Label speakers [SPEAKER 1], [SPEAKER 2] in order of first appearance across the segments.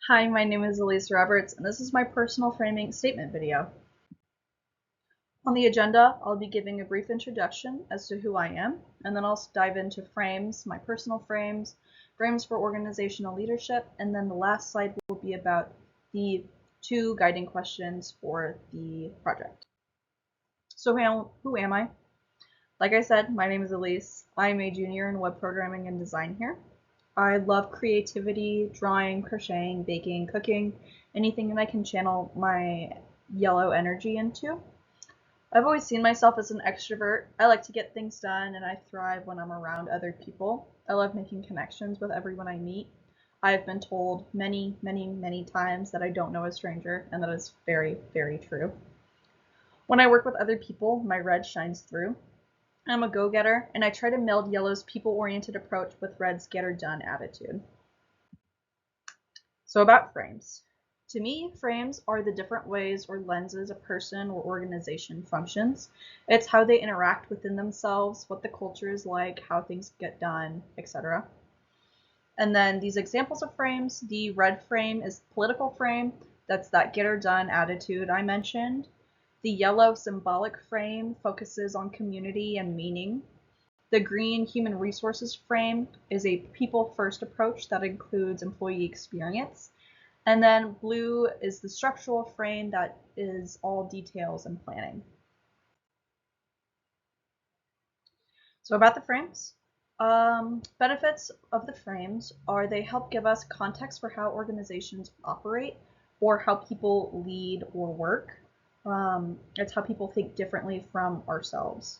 [SPEAKER 1] Hi, my name is Elise Roberts, and this is my personal framing statement video. On the agenda, I'll be giving a brief introduction as to who I am, and then I'll dive into frames, my personal frames, frames for organizational leadership, and then the last slide will be about the two guiding questions for the project. So who am I? Like I said, my name is Elise. I'm a junior in web programming and design here. I love creativity, drawing, crocheting, baking, cooking, anything that I can channel my yellow energy into. I've always seen myself as an extrovert. I like to get things done and I thrive when I'm around other people. I love making connections with everyone I meet. I've been told many, many, many times that I don't know a stranger, and that is very, very true. When I work with other people, my red shines through. I'm a go-getter, and I try to meld yellow's people-oriented approach with red's get-her-done attitude. So about frames. To me, frames are the different ways or lenses a person or organization functions. It's how they interact within themselves, what the culture is like, how things get done, etc. And then these examples of frames, the red frame is the political frame. That's that get her done attitude I mentioned. The yellow symbolic frame focuses on community and meaning. The green human resources frame is a people-first approach that includes employee experience. And then blue is the structural frame that is all details and planning. So about the frames. Benefits of the frames are they help give us context for how organizations operate or how people lead or work. It's how people think differently from ourselves.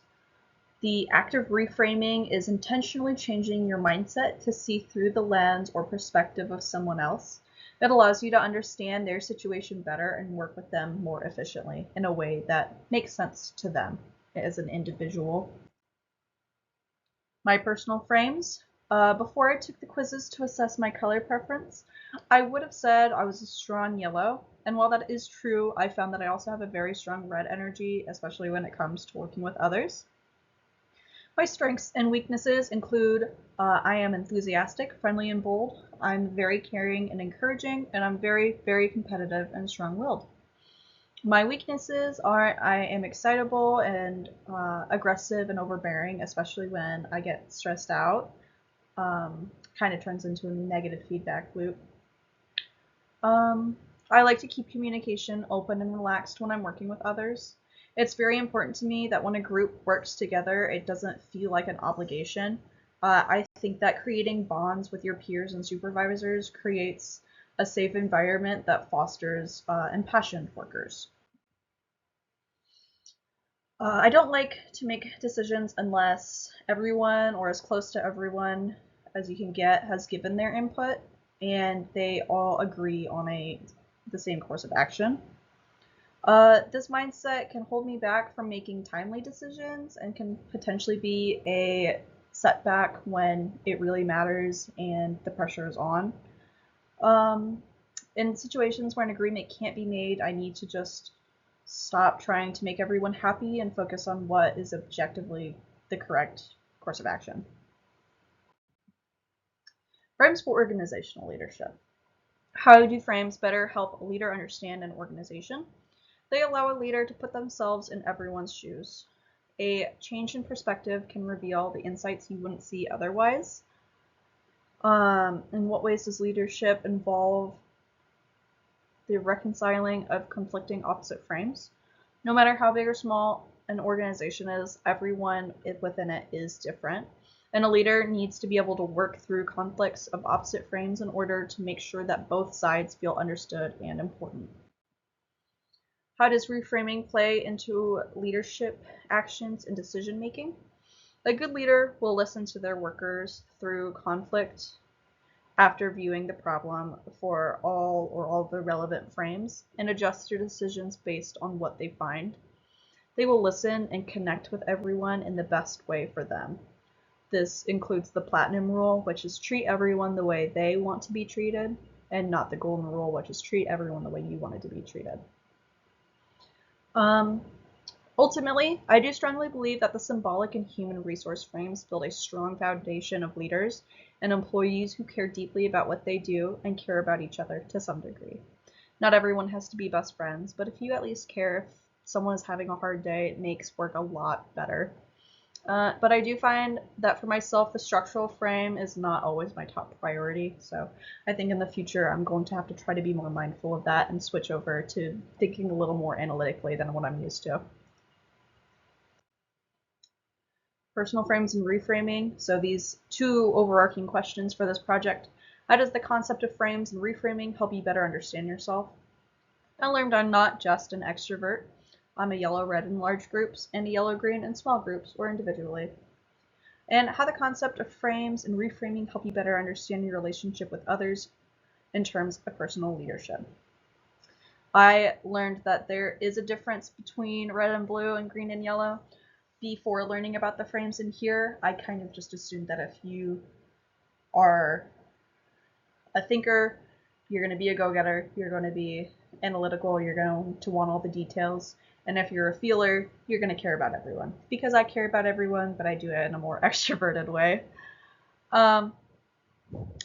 [SPEAKER 1] The active reframing is intentionally changing your mindset to see through the lens or perspective of someone else. It allows you to understand their situation better and work with them more efficiently in a way that makes sense to them as an individual. My personal frames. Before I took the quizzes to assess my color preference, I would have said I was a strong yellow. And while that is true, I found that I also have a very strong red energy, especially when it comes to working with others. My strengths and weaknesses include I am enthusiastic, friendly, and bold. I'm very caring and encouraging, and I'm very, very competitive and strong-willed. My weaknesses are I am excitable and aggressive and overbearing, especially when I get stressed out. Kind of turns into a negative feedback loop. I like to keep communication open and relaxed when I'm working with others. It's very important to me that when a group works together, it doesn't feel like an obligation. I think that creating bonds with your peers and supervisors creates a safe environment that fosters impassioned workers. I don't like to make decisions unless everyone, or as close to everyone as you can get, has given their input and they all agree on the same course of action. This mindset can hold me back from making timely decisions and can potentially be a setback when it really matters and the pressure is on. In situations where an agreement can't be made, I need to just stop trying to make everyone happy and focus on what is objectively the correct course of action. Frames for organizational leadership. How do frames better help a leader understand an organization? They allow a leader to put themselves in everyone's shoes. A change in perspective can reveal the insights you wouldn't see otherwise. In what ways does leadership involve the reconciling of conflicting opposite frames? No matter how big or small an organization is, everyone within it is different. And a leader needs to be able to work through conflicts of opposite frames in order to make sure that both sides feel understood and important. How does reframing play into leadership actions and decision making? A good leader will listen to their workers through conflict after viewing the problem for all the relevant frames and adjust their decisions based on what they find. They will listen and connect with everyone in the best way for them. This includes the platinum rule, which is treat everyone the way they want to be treated, and not the golden rule, which is treat everyone the way you wanted to be treated. Ultimately, I do strongly believe that the symbolic and human resource frames build a strong foundation of leaders and employees who care deeply about what they do and care about each other to some degree. Not everyone has to be best friends, but if you at least care if someone is having a hard day, it makes work a lot better. But I do find that for myself, the structural frame is not always my top priority. So I think in the future, I'm going to have to try to be more mindful of that and switch over to thinking a little more analytically than what I'm used to. Personal frames and reframing. So these two overarching questions for this project. How does the concept of frames and reframing help you better understand yourself? I learned I'm not just an extrovert. I'm a yellow-red in large groups and a yellow-green in small groups or individually. And how the concept of frames and reframing help you better understand your relationship with others in terms of personal leadership. I learned that there is a difference between red and blue and green and yellow. Before learning about the frames in here, I kind of just assumed that if you are a thinker, you're going to be a go-getter, you're going to be analytical, you're going to want all the details. And if you're a feeler, you're going to care about everyone. Because I care about everyone, but I do it in a more extroverted way. I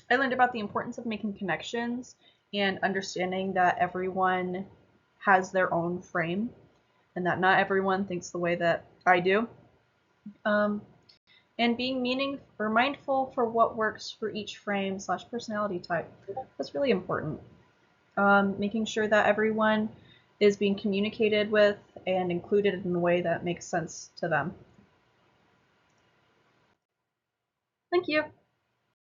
[SPEAKER 1] learned about the importance of making connections and understanding that everyone has their own frame and that not everyone thinks the way that I do. And being mindful for what works for each frame / personality type. That's really important. Making sure that everyone is being communicated with and included in a way that makes sense to them. Thank you.